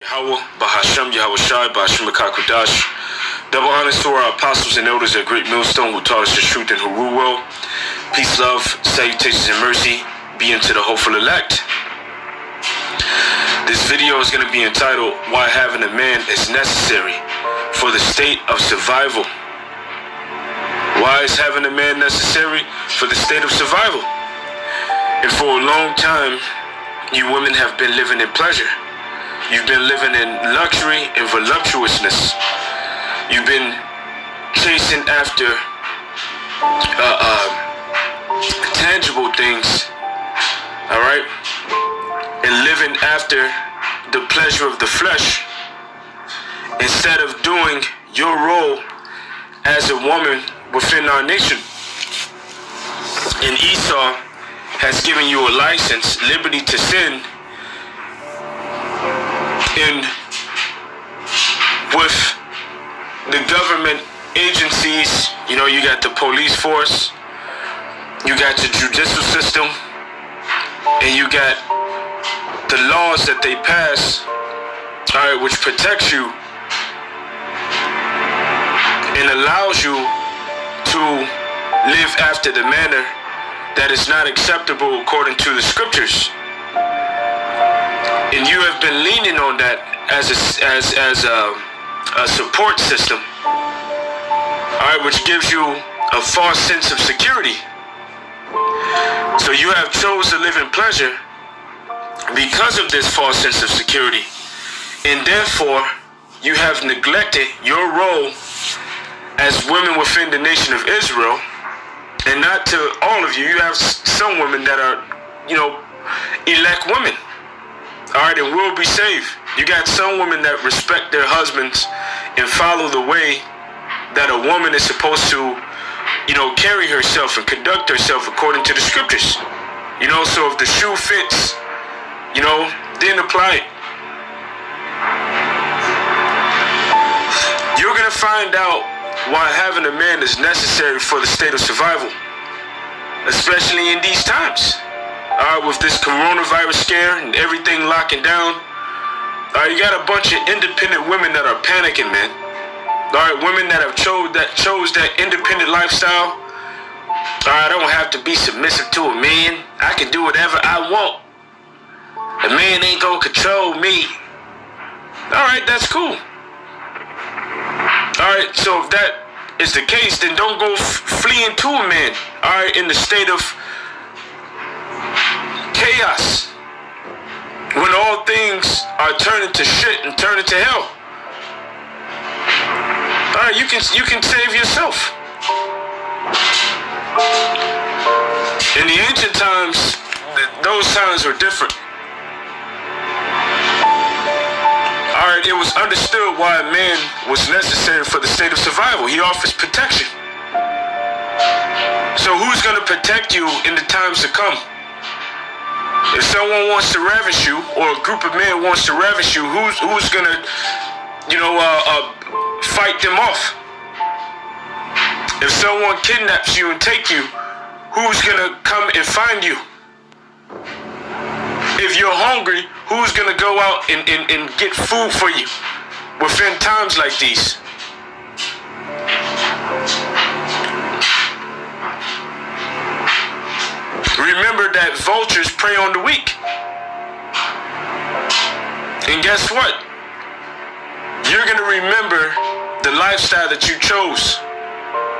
Yahweh, Bahasham, Yahweh Shai, Bahasham Kakudash. Double honors to our apostles and elders at Great Millstone who taught us the truth and who rule well. Peace, love, salutations, and mercy be unto the hopeful elect. This video is going to be entitled, Why Having a Man is Necessary for the State of Survival. Why is having a man necessary for the state of survival? And for a long time, you women have been living in pleasure. You've been living in luxury and voluptuousness. You've been chasing after tangible things, all right? And living after the pleasure of the flesh instead of doing your role as a woman within our nation. And Esau has given you a license, liberty to sin, and with the government agencies, you know, you got the police force, you got the judicial system, and you got the laws that they pass, all right, which protects you and allows you to live after the manner that is not acceptable according to the scriptures. And you have been leaning on that as a support system, all right, which gives you a false sense of security. So you have chose to live in pleasure because of this false sense of security, and therefore you have neglected your role as women within the nation of Israel. And not to all of you. You have some women that are, you know, elect women, all right, and will be saved. You got some women that respect their husbands and follow the way that a woman is supposed to, you know, carry herself and conduct herself according to the scriptures. You know, so if the shoe fits, you know, then apply it. You're going to find out why having a man is necessary for the state of survival, especially in these times. With this coronavirus scare and everything locking down, you got a bunch of independent women that are panicking, man. Women that have chose that independent lifestyle. I don't have to be submissive to a man. I can do whatever I want. A man ain't gonna control me. All right, that's cool. All right, so if that is the case, then don't go fleeing to a man, all right, in the state of chaos, when all things are turning to shit and turning to hell. All right, you can save yourself. In the ancient times, those times were different. Alright, it was understood why a man was necessary for the state of survival. He offers protection. So who's going to protect you in the times to come? If someone wants to ravish you, or a group of men wants to ravish you, who's going to, you know, fight them off? If someone kidnaps you and take you, who's going to come and find you? If you're hungry, who's going to go out and get food for you within times like these? Remember that vultures prey on the weak. And guess what? You're going to remember the lifestyle that you chose.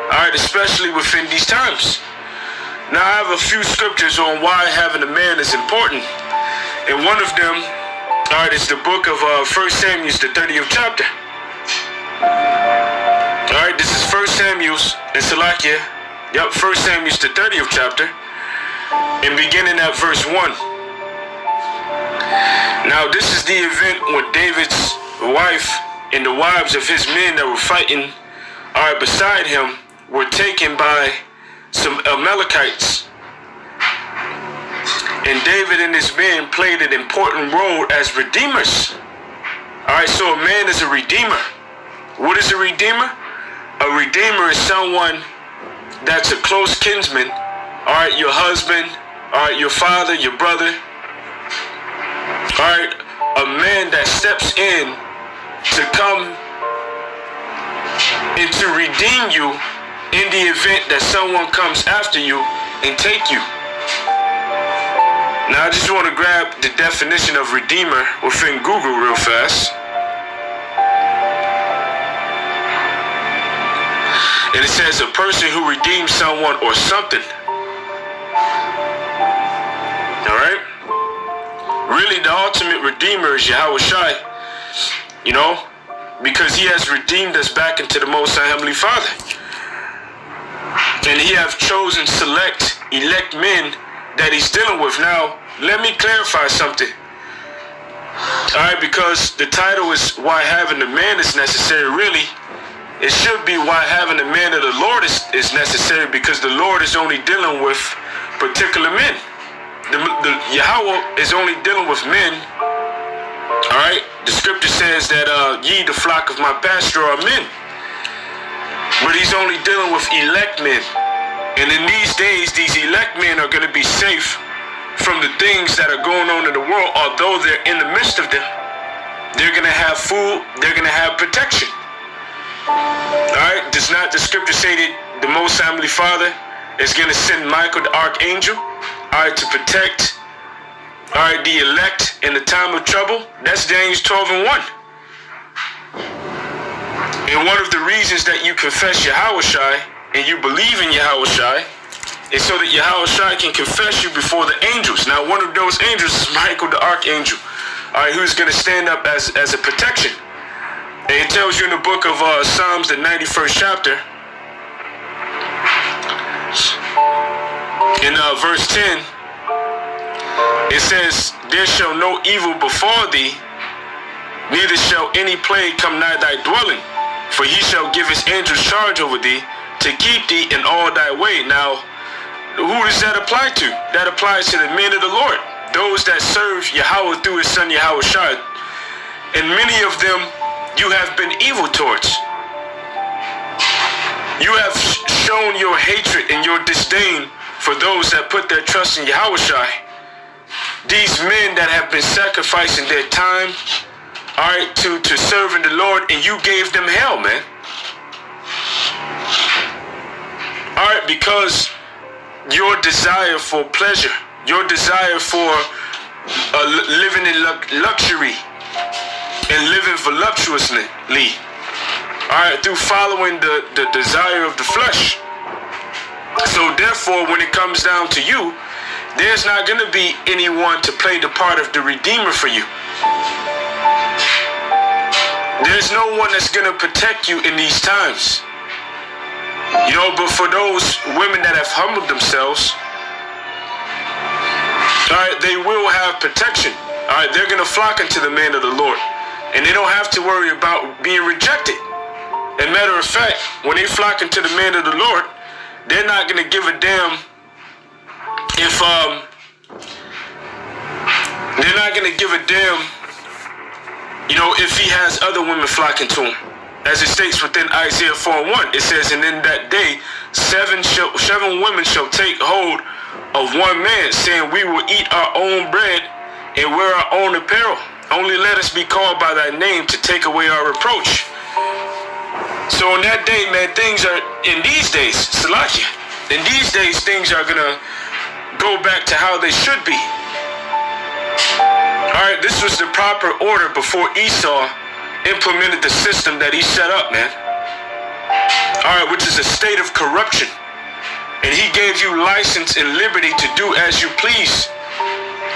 All right, especially within these times. Now, I have a few scriptures on why having a man is important. And one of them, all right, is the book of 1 Samuel, the 30th chapter. All right, this is 1 Samuel in Salakia. Yep, 1 Samuel, the 30th chapter. And beginning at verse 1. Now, this is the event when David's wife and the wives of his men that were fighting, all right, beside him, were taken by some Amalekites. And David and his men played an important role as redeemers. All right, so a man is a redeemer. What is a redeemer? A redeemer is someone that's a close kinsman. All right, your husband, all right, your father, your brother. All right, a man that steps in to come and to redeem you in the event that someone comes after you and take you. Now I just want to grab the definition of redeemer within Google real fast. And it says a person who redeems someone or something. Alright? Really the ultimate redeemer is Yahweh Shai. You know? Because he has redeemed us back into the Most High Heavenly Father. And he have chosen elect men that he's dealing with. Now, let me clarify something. Alright, because the title is why having a man is necessary. Really, it should be why having a man of the Lord is necessary, because the Lord is only dealing with particular men. The Yahweh is only dealing with men. Alright, the scripture says that ye the flock of my pasture are men. But he's only dealing with elect men. And in these days, these elect men are going to be safe from the things that are going on in the world. Although they're in the midst of them, they're going to have food, they're going to have protection. Alright, does not the scripture say that the Most Heavenly Father is going to send Michael the archangel, alright, to protect, alright, the elect in the time of trouble? That's Daniel 12:1. And one of the reasons that you confess Yahweh Shai and you believe in Yahweh Shai is so that Yahweh Shai can confess you before the angels. Now, one of those angels is Michael the archangel, alright, who's going to stand up as a protection. And it tells you in the book of Psalms, the 91st chapter, in verse 10, it says, there shall no evil befall thee, neither shall any plague come nigh thy dwelling. For he shall give his angels charge over thee, to keep thee in all thy way. Now, who does that apply to? That applies to the men of the Lord, those that serve Yahweh through his son Yahweh Shai. And many of them you have been evil towards. You have shown your hatred and your disdain for those that put their trust in Yahweh Shai. These men that have been sacrificing their time, alright, to serving the Lord, and you gave them hell, man. Alright, because your desire for pleasure, your desire for living in luxury and living voluptuously, alright, through following the desire of the flesh. So therefore, when it comes down to you, there's not going to be anyone to play the part of the Redeemer for you. There's no one that's going to protect you in these times. You know, but for those women that have humbled themselves, alright, they will have protection. Alright, they're going to flock into the man of the Lord. And they don't have to worry about being rejected. As a matter of fact, when they flock into the man of the Lord, they're not going to give a damn if, they're not going to give a damn, you know, if he has other women flocking to him. As it states within Isaiah 4:1, it says, and in that day, seven women shall take hold of one man, saying, we will eat our own bread and wear our own apparel. Only let us be called by thy name to take away our reproach. So in that day, man, things are, in these days, Salakia, in these days, things are going to go back to how they should be. Alright, this was the proper order before Esau implemented the system that he set up, man. Alright, which is a state of corruption. And he gave you license and liberty to do as you please.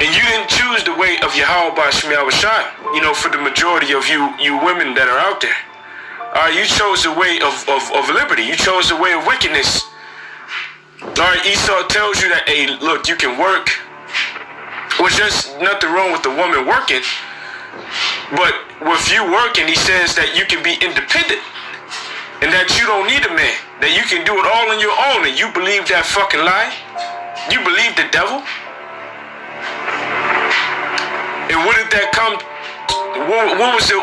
And you didn't choose the way of Yahweh B'Shem Yahweh Shai, you know, for the majority of you women that are out there. Alright, you chose the way of liberty. You chose the way of wickedness. Alright, Esau tells you that, hey, look, you can work. Which there's nothing wrong with the woman working. But with you working, he says that you can be independent. And that you don't need a man. That you can do it all on your own. And you believe that fucking lie? You believe the devil? And what did that come? What was the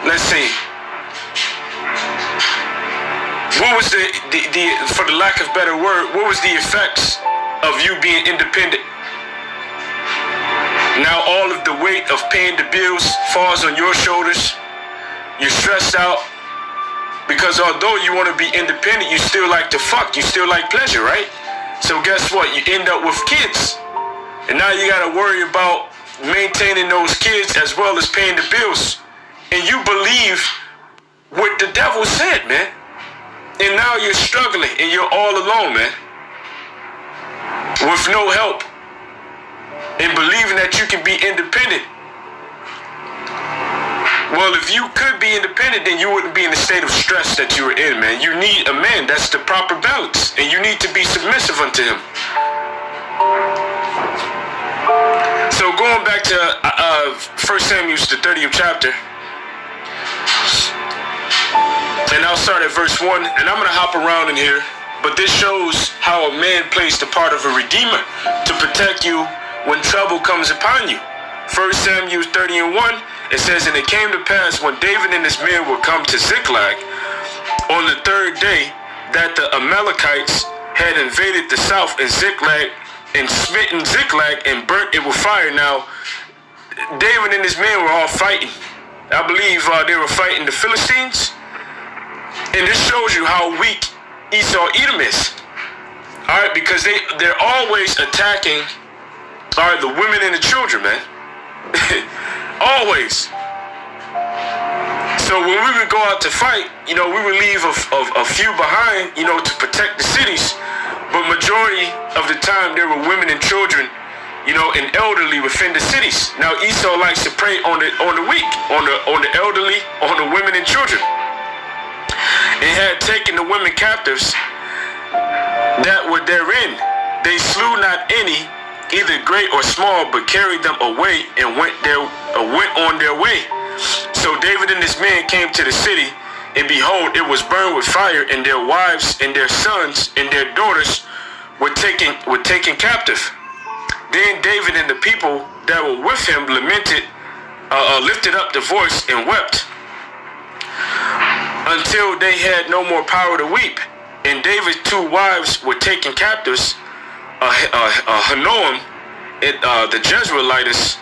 let's see. What was the for the lack of better word, what was the effects of you being independent? Now all of the weight of paying the bills falls on your shoulders. You're stressed out because although you want to be independent, you still like to fuck. You still like pleasure, right? So guess what? You end up with kids. And now you got to worry about maintaining those kids as well as paying the bills. And you believe what the devil said, man. And now you're struggling and you're all alone, man. With no help. And believing that you can be independent. Well, if you could be independent, then you wouldn't be in the state of stress that you were in, man. You need a man. That's the proper balance. And you need to be submissive unto him. So going back to 1 Samuel, the 30th chapter. And I'll start at verse 1. And I'm going to hop around in here. But this shows how a man plays the part of a redeemer to protect you when trouble comes upon you. 1 Samuel 30 and 1. It says, and it came to pass when David and his men were come to Ziklag on the third day that the Amalekites had invaded the south and Ziklag and smitten Ziklag and burnt it with fire. Now, David and his men were all fighting. I believe they were fighting the Philistines. And this shows you how weak Esau Edom is. All right, because they're always attacking the women and the children, man. Always. So when we would go out to fight, we would leave a few behind, to protect the cities. But majority of the time there were women and children, and elderly within the cities. Now Esau likes to prey on the weak, on the elderly, on the women and children. And had taken the women captives that were therein. They slew not any, either great or small, but carried them away and went on their way. So David and his men came to the city, and behold, it was burned with fire, and their wives and their sons and their daughters were taken captive. Then David and the people that were with him lifted up the voice and wept until they had no more power to weep. And David's two wives were taken captives, Ahinoam, the Jezreelitess,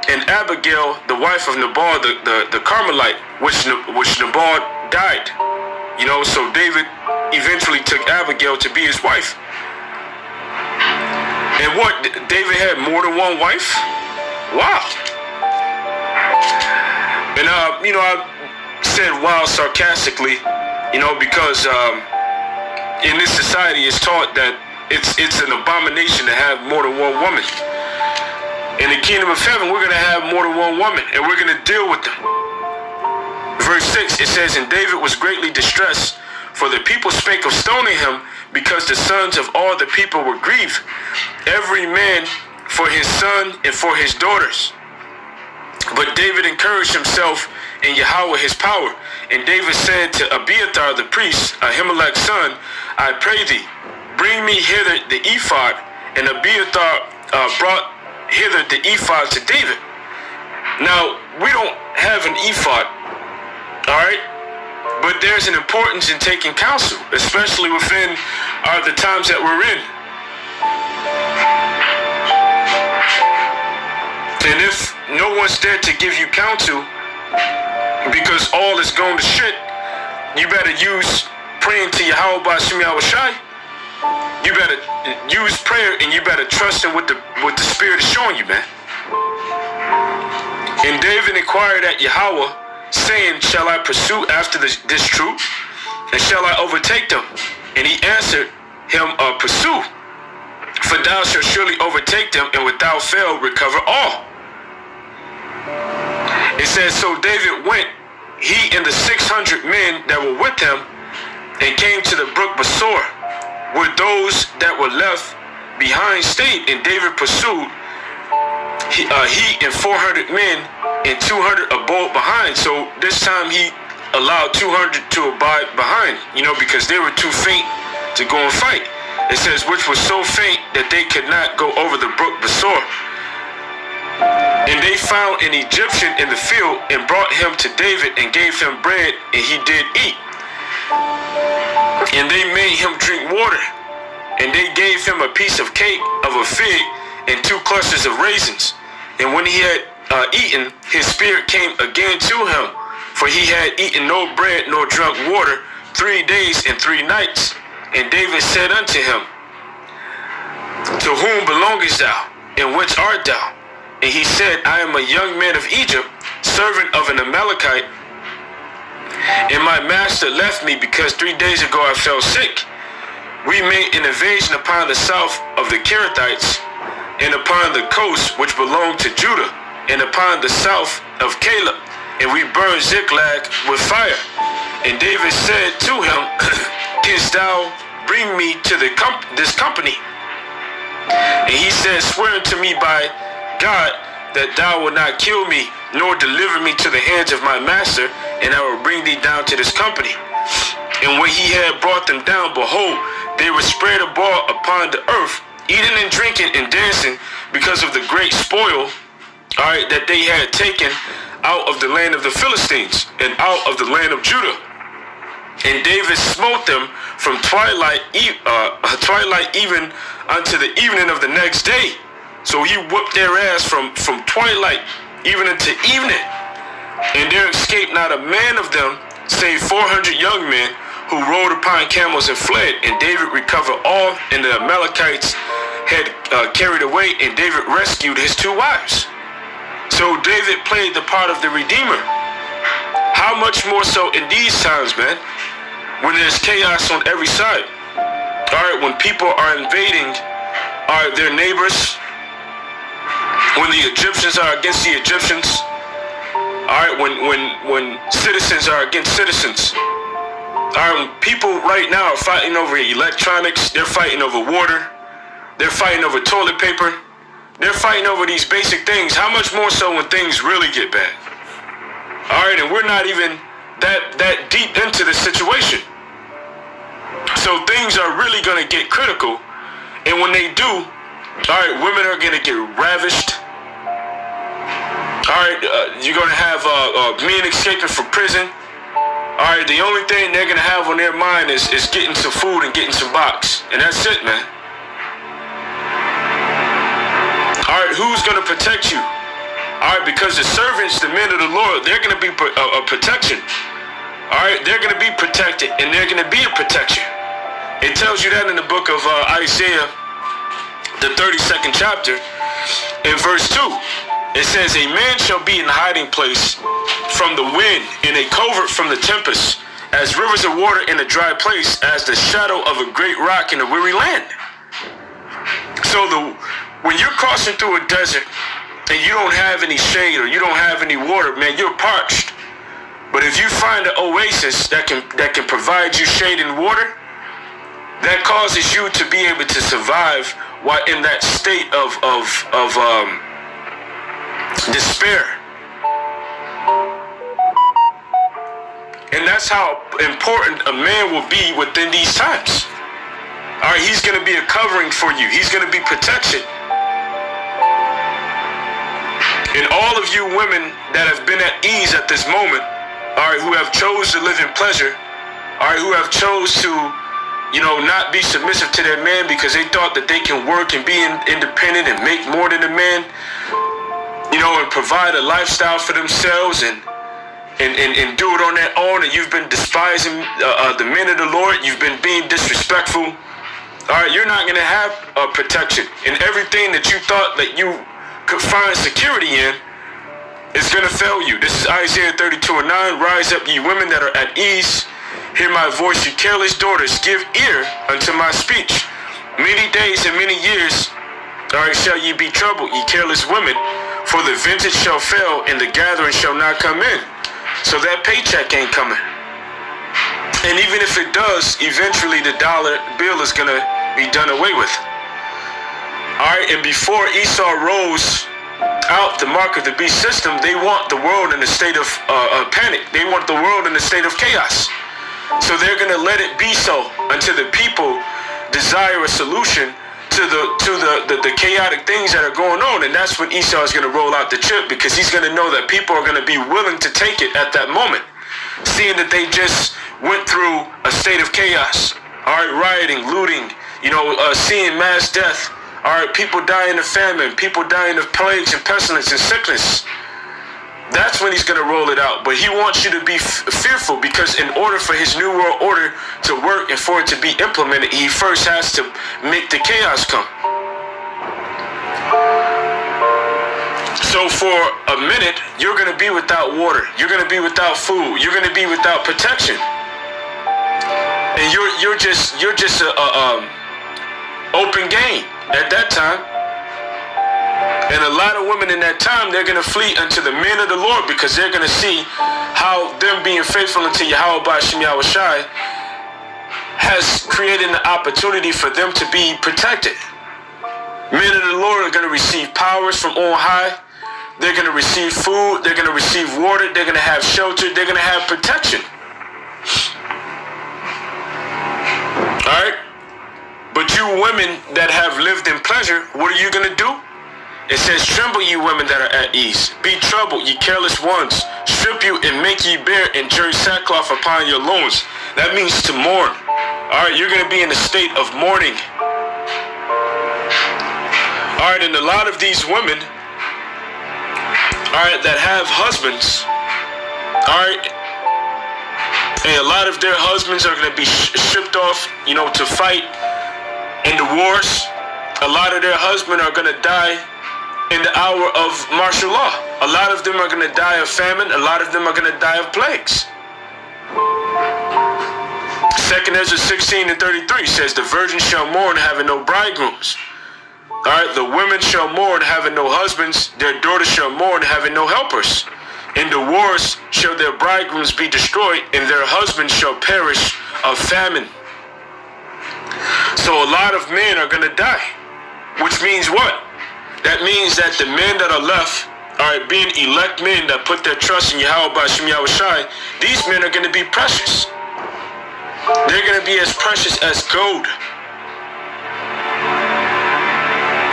and Abigail, the wife of Nabal, the Carmelite, which Nabal died. So David eventually took Abigail to be his wife. And what? David had more than one wife? Wow. And I said wow sarcastically, because in this society it's taught that it's an abomination to have more than one woman. In the kingdom of heaven, we're going to have more than one woman, and we're going to deal with them. Verse 6, it says, and David was greatly distressed, for the people spake of stoning him, because the sons of all the people were grieved, every man for his son and for his daughters. But David encouraged himself in Yahweh his power. And David said to Abiathar the priest, Ahimelech's son, I pray thee, bring me hither the ephod. And Abiathar brought hither the ephod to David. Now, we don't have an ephod, all right? But there's an importance in taking counsel, especially within the times that we're in. And if no one's there to give you counsel, because all is going to shit, you better use praying to Yahweh B'Shem Yahushai. You better use prayer, and you better trust in what the Spirit is showing you, man. And David inquired at Yahweh, saying, shall I pursue after this troop, and shall I overtake them? And he answered him, pursue, for thou shalt surely overtake them, and without fail recover all. It says, so David went, he and the 600 men that were with him, and came to the brook Besor, where those that were left behind stayed, and David pursued, he and 400 men, and 200 abode behind. So this time he allowed 200 to abide behind, because they were too faint to go and fight. It says, which was so faint that they could not go over the brook Besor. And they found an Egyptian in the field and brought him to David and gave him bread, and he did eat. And they made him drink water, and they gave him a piece of cake of a fig and 2 clusters of raisins. And when he had eaten, his spirit came again to him, for he had eaten no bread nor drunk water 3 days and 3 nights. And David said unto him, To whom belongest thou, and whence art thou? And he said, I am a young man of Egypt, servant of an Amalekite, and my master left me because 3 days ago I fell sick. We made an invasion upon the south of the Kerethites, and upon the coast which belonged to Judah, and upon the south of Caleb, and we burned Ziklag with fire. And David said to him, Canst thou bring me to this company? And he said, Swear unto me by God that thou wilt not kill me, nor deliver me to the hands of my master, and I will bring thee down to this company. And when he had brought them down, behold, they were spread abroad upon the earth, eating and drinking and dancing, because of the great spoil, that they had taken out of the land of the Philistines and out of the land of Judah. And David smote them from twilight even unto the evening of the next day. So he whipped their ass from twilight even unto evening. And there escaped not a man of them, save 400 young men, who rode upon camels and fled. And David recovered all, and the Amalekites had carried away, and David rescued his 2 wives. So David played the part of the Redeemer. How much more so in these times, man, when there's chaos on every side? When people are invading their neighbors, when the Egyptians are against the Egyptians, when citizens are against citizens, when people right now are fighting over electronics, they're fighting over water, they're fighting over toilet paper, they're fighting over these basic things. How much more so when things really get bad? And we're not even that deep into the situation. So things are really going to get critical. And when they do, women are going to get ravished. You're going to have men escaping from prison. The only thing they're going to have on their mind is getting some food and getting some box. And that's it, man. Who's going to protect you? Because the servants, the men of the Lord, they're going to be a protection. They're going to be protected, and they're going to be a protection. It tells you that in the book of Isaiah, the 32nd chapter, in verse 2. It says, A man shall be in hiding place from the wind, in a covert from the tempest, as rivers of water in a dry place, as the shadow of a great rock in a weary land. So when you're crossing through a desert, and you don't have any shade or you don't have any water, man, you're parched. But if you find an oasis that can provide you shade and water, that causes you to be able to survive while in that state of despair. And that's how important a man will be within these times. He's going to be a covering for you. He's going to be protection. And all of you women that have been at ease at this moment, who have chose to live in pleasure, who have chose to, not be submissive to their man because they thought that they can work and be independent and make more than a man, and provide a lifestyle for themselves and do it on their own, and you've been despising the men of the Lord, you've been being disrespectful. You're not going to have protection, and everything that you thought that you could find security in is going to fail you. This is Isaiah 32:9. Rise up, ye women that are at ease. Hear my voice, you careless daughters. Give ear unto my speech. Many days and many years shall ye be troubled, ye careless women. For the vintage shall fail, and the gathering shall not come in. So that paycheck ain't coming. And even if it does, eventually the dollar bill is going to be done away with. And before Esau rose out the mark of the beast system, they want the world in a state of panic. They want the world in a state of chaos. So they're going to let it be so until the people desire a solution to the chaotic things that are going on. And that's when Esau is going to roll out the chip, because he's going to know that people are going to be willing to take it at that moment, seeing that they just went through a state of chaos. Rioting, looting, seeing mass death All right, people dying of famine, people dying of plagues and pestilence and sickness. That's when he's going to roll it out. But he wants you to be fearful, because in order for his new world order to work and for it to be implemented, he first has to make the chaos come. So for a minute, you're going to be without water. You're going to be without food. You're going to be without protection. And you're just a open game at that time. And a lot of women in that time, they're going to flee unto the men of the Lord, because they're going to see how them being faithful unto Yahweh B'Shem Yahushai has created an opportunity for them to be protected. Men of the Lord are going to receive powers from on high. They're going to receive food. They're going to receive water. They're going to have shelter. They're going to have protection. All right? But you women that have lived in pleasure, what are you going to do? It says, tremble, you women that are at ease. Be troubled, ye careless ones. Strip you and make ye bare and journey sackcloth upon your loins. That means to mourn. All right, you're going to be in a state of mourning. All right, and a lot of these women, all right, that have husbands, all right, and a lot of their husbands are going to be shipped off, you know, to fight in the wars. A lot of their husbands are going to die in the hour of martial law. A lot of them are going to die of famine. A lot of them are going to die of plagues. 2 Ezra 16:33 says, the virgin shall mourn, having no bridegrooms. All right, the women shall mourn, having no husbands. Their daughters shall mourn, having no helpers. In the wars shall their bridegrooms be destroyed, and their husbands shall perish of famine. So a lot of men are going to die, which means what? That means that the men that are left, all right, being elect men that put their trust in Yahweh B'Shem Yahushai, these men are going to be precious. They're going to be as precious as gold.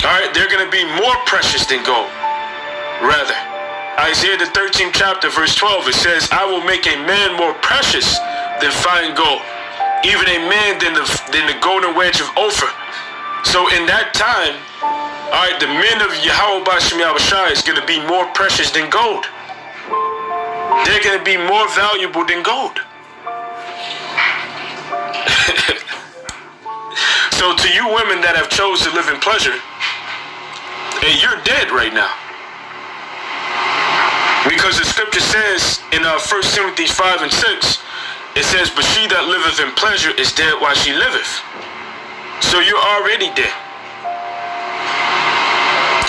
All right, they're going to be more precious than gold, rather. Isaiah the 13th chapter, verse 12, it says, I will make a man more precious than fine gold, even a man than the golden wedge of Ophir. So in that time, all right, the men of Yahweh B'Shem Yahushai is going to be more precious than gold. They're going to be more valuable than gold. So to you women that have chosen to live in pleasure, hey, you're dead right now. Because the scripture says in 1 Timothy 5 and 6, it says, but she that liveth in pleasure is dead while she liveth. So you're already dead.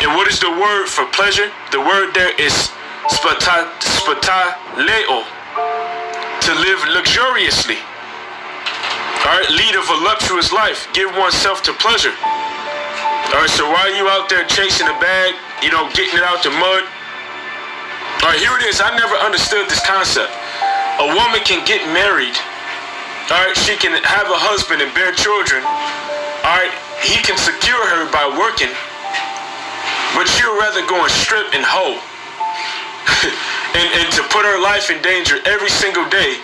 And what is the word for pleasure? The word there is spataleo, to live luxuriously. All right, lead a voluptuous life. Give oneself to pleasure. All right, so while you out there chasing a bag, you know, getting it out the mud. All right, here it is. I never understood this concept. A woman can get married. All right, she can have a husband and bear children. All right, he can secure her by working. But she'll rather go and strip and hoe and to put her life in danger every single day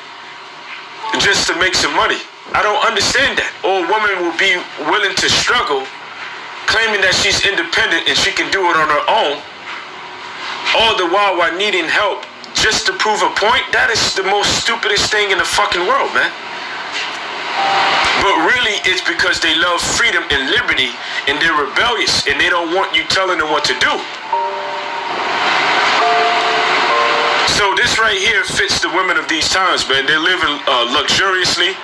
just to make some money. I don't understand that. Or a woman will be willing to struggle, claiming that she's independent and she can do it on her own, all the while needing help just to prove a point. That is the most stupidest thing in the fucking world, man. But really, it's because they love freedom and liberty, and they're rebellious, and they don't want you telling them what to do. So this right here fits the women of these times, man. They're living luxuriously,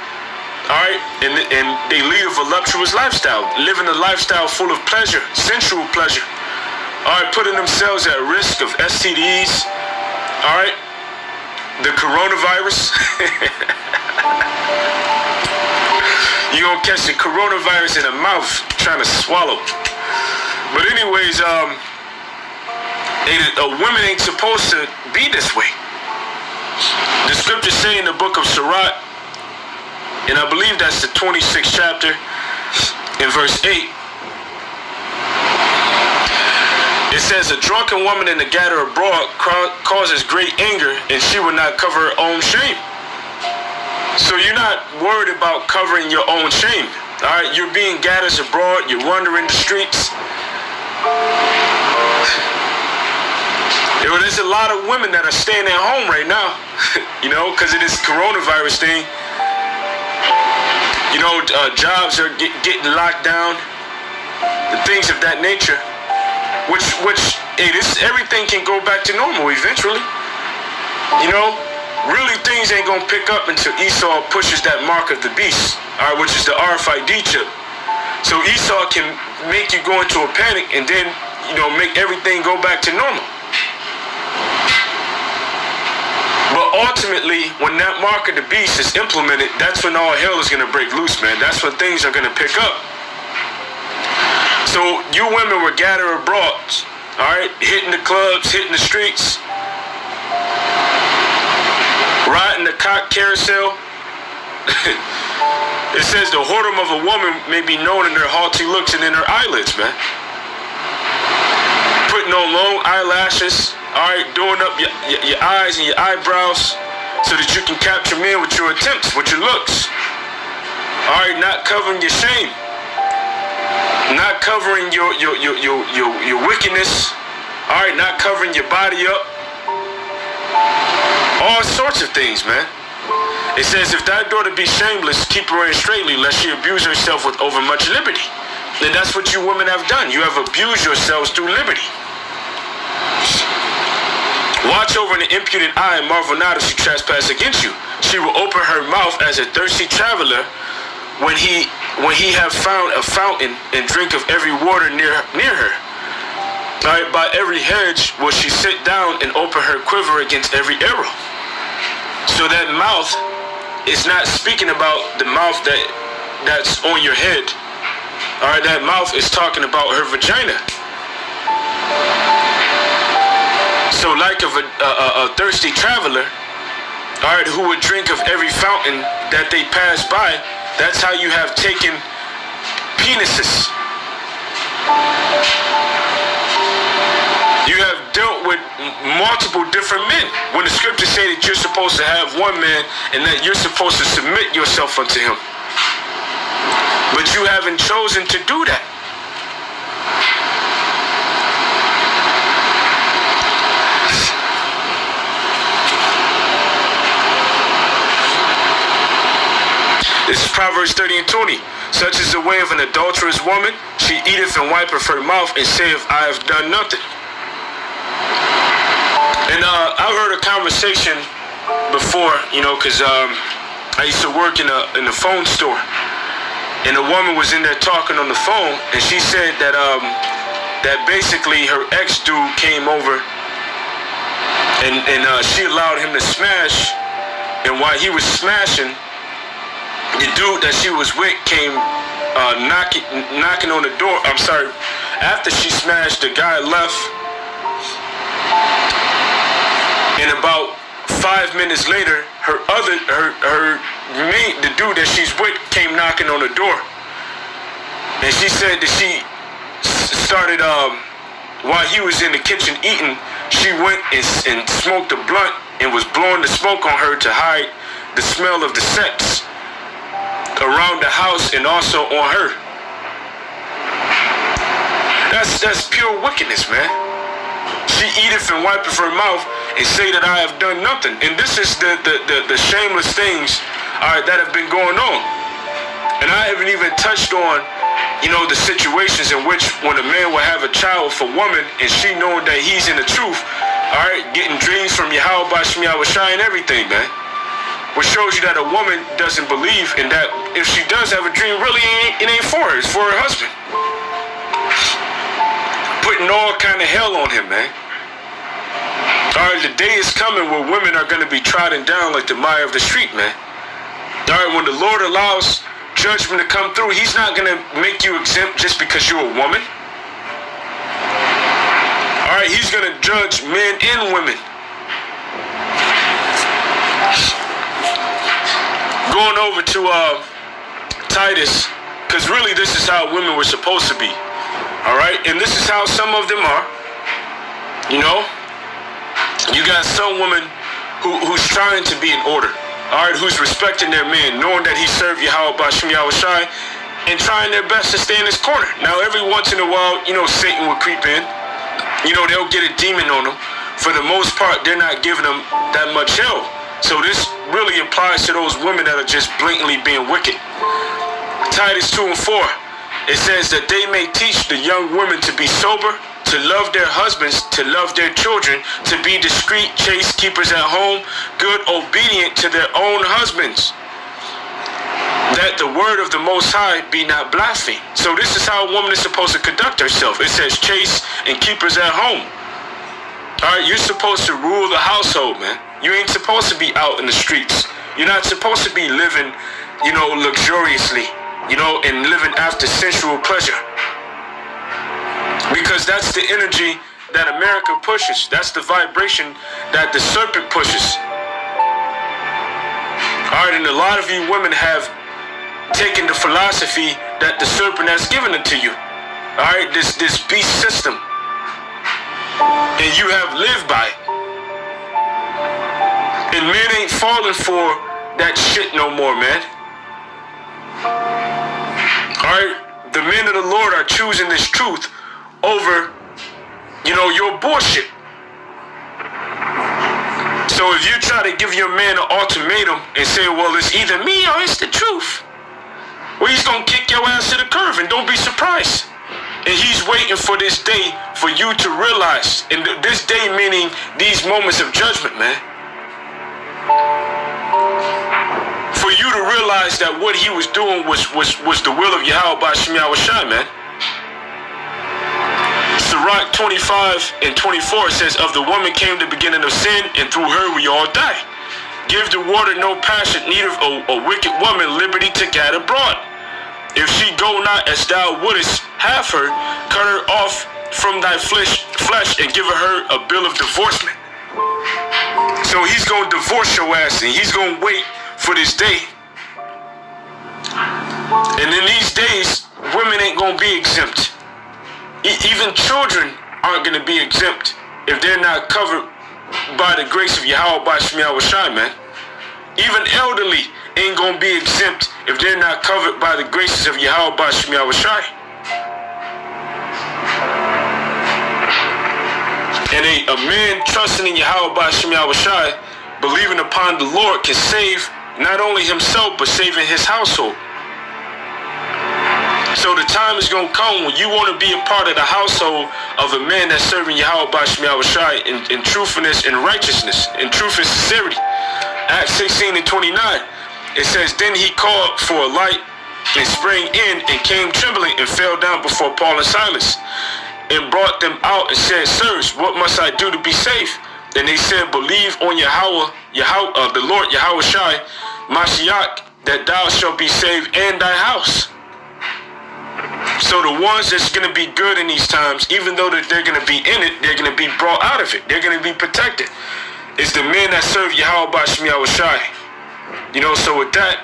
all right, and they lead a voluptuous lifestyle, living a lifestyle full of pleasure, sensual pleasure. All right, putting themselves at risk of STDs, all right, the coronavirus. You're going to catch the coronavirus in the mouth trying to swallow. But anyways, a woman ain't supposed to be this way. The scriptures say in the book of Sirach, and I believe that's the 26th chapter, in verse 8, it says, a drunken woman in the gutter abroad causes great anger, and she will not cover her own shame. So you're not worried about covering your own shame. All right, you're being gathered abroad. You're wandering the streets. There's a lot of women that are staying at home right now, because of this coronavirus thing. Jobs are getting locked down, and things of that nature. Which, everything can go back to normal eventually. Really things ain't gonna pick up until Esau pushes that mark of the beast, all right, which is the RFID chip. So Esau can make you go into a panic and then, make everything go back to normal. But ultimately, when that mark of the beast is implemented, that's when all hell is gonna break loose, man. That's when things are gonna pick up. So you women were gathered abroad, all right, hitting the clubs, hitting the streets, riding the cock carousel. It says the whoredom of a woman may be known in her haughty looks and in her eyelids, man. Putting on long eyelashes, all right, doing up your eyes and your eyebrows so that you can capture men with your attempts, with your looks. All right, not covering your shame, not covering your wickedness. All right, not covering your body up. All sorts of things, man. It says, if thy daughter be shameless, keep her in straitly, lest she abuse herself with overmuch liberty. And that's what you women have done. You have abused yourselves through liberty. Watch over an impudent eye and marvel not if she trespass against you. She will open her mouth as a thirsty traveler when he have found a fountain and drink of every water near her. All right, by every hedge will she sit down and open her quiver against every arrow. So that mouth is not speaking about the mouth that's on your head. All right, that mouth is talking about her vagina. So like a thirsty traveler, all right, who would drink of every fountain that they pass by, that's how you have taken penises. You have dealt with multiple different men. When the scriptures say that you're supposed to have one man and that you're supposed to submit yourself unto him. But you haven't chosen to do that. This is Proverbs 30 and 20. Such is the way of an adulterous woman. She eateth and wipeth her mouth and saith, I have done nothing. And I've heard a conversation before, because I used to work in a phone store. And a woman was in there talking on the phone, and she said that basically her ex-dude came over and she allowed him to smash. And while he was smashing, the dude that she was with came knocking on the door. I'm sorry. After she smashed, the guy left. And about 5 minutes later, her mate, the dude that she's with, came knocking on the door. And she said that she started, while he was in the kitchen eating, she went and smoked a blunt and was blowing the smoke on her to hide the smell of the sex around the house and also on her. That's pure wickedness, man. She eateth and wipeth her mouth and say that I have done nothing. And this is the shameless things, all right, that have been going on. And I haven't even touched on, the situations in which when a man will have a child with a woman and she knowing that he's in the truth, all right, getting dreams from Yahweh by Shai and everything, man. Which shows you that a woman doesn't believe in that. If she does have a dream, really it ain't for her, it's for her husband. Putting all kind of hell on him, man. All right, the day is coming where women are going to be trodden down like the mire of the street, man. All right, when the Lord allows judgment to come through, he's not going to make you exempt just because you're a woman. All right, he's going to judge men and women. Going over to Titus, because really this is how women were supposed to be. All right, and this is how some of them are. You got some women who's trying to be in order. All right, who's respecting their man, knowing that he served Yahweh Bashim Yahushai, and trying their best to stay in his corner. Now, every once in a while, Satan will creep in. They'll get a demon on them. For the most part, they're not giving them that much help. So this really applies to those women that are just blatantly being wicked. Titus 2 and 4, it says that they may teach the young women to be sober, to love their husbands, to love their children, to be discreet, chaste, keepers at home, good, obedient to their own husbands, that the word of the Most High be not blasphemed. So this is how a woman is supposed to conduct herself. It says chaste and keepers at home. All right, you're supposed to rule the household, man. You ain't supposed to be out in the streets. You're not supposed to be living, luxuriously, and living after sensual pleasure. Because that's the energy that America pushes. That's the vibration that the serpent pushes. All right, and a lot of you women have taken the philosophy that the serpent has given it to you. All right, this beast system. And you have lived by it. And men ain't falling for that shit no more, man. Alright? The men of the Lord are choosing this truth over, your bullshit. So if you try to give your man an ultimatum and say, well, it's either me or it's the truth, well, he's gonna kick your ass to the curb, and don't be surprised. And he's waiting for this day for you to realize, and this day meaning these moments of judgment, man. For you to realize that what he was doing was the will of Yahweh B'Shem Yahushai, man. Sirach 25 and 24 says, of the woman came the beginning of sin, and through her we all die. Give the water no passion, neither a wicked woman liberty to gad abroad. If she go not as thou wouldest have her, cut her off from thy flesh and give her a bill of divorcement. So he's going to divorce your ass, and he's going to wait for this day. And in these days, women ain't going to be exempt. Even children aren't going to be exempt if they're not covered by the grace of Yahweh B'Shem Yahushai, man. Even elderly ain't going to be exempt if they're not covered by the graces of Yahweh B'Shem Yahushai. And a man trusting in Yahweh B'Shem Yahushai, believing upon the Lord, can save not only himself, but saving his household. So the time is going to come when you want to be a part of the household of a man that's serving Yahweh B'Shem Yahushai in truthfulness and righteousness, in truth and sincerity. Acts 16 and 29, it says, then he called for a light and sprang in and came trembling and fell down before Paul and Silas and brought them out and said, sirs, what must I do to be saved? And they said, believe on Yahweh, the Lord Yahushai, Mashiach, that thou shalt be saved and thy house. So the ones that's going to be good in these times, even though that they're going to be in it, they're going to be brought out of it. They're going to be protected. It's the men that serve Yahweh B'Shem Yahushai. So with that,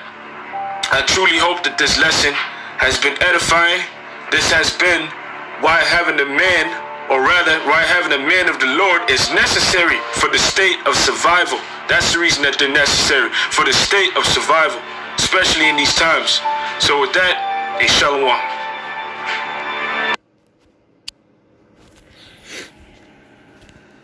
I truly hope that this lesson has been edifying. This has been why having a man, or rather, why having a man of the Lord is necessary for the state of survival. That's the reason that they're necessary, for the state of survival, especially in these times. So with that, Shalom.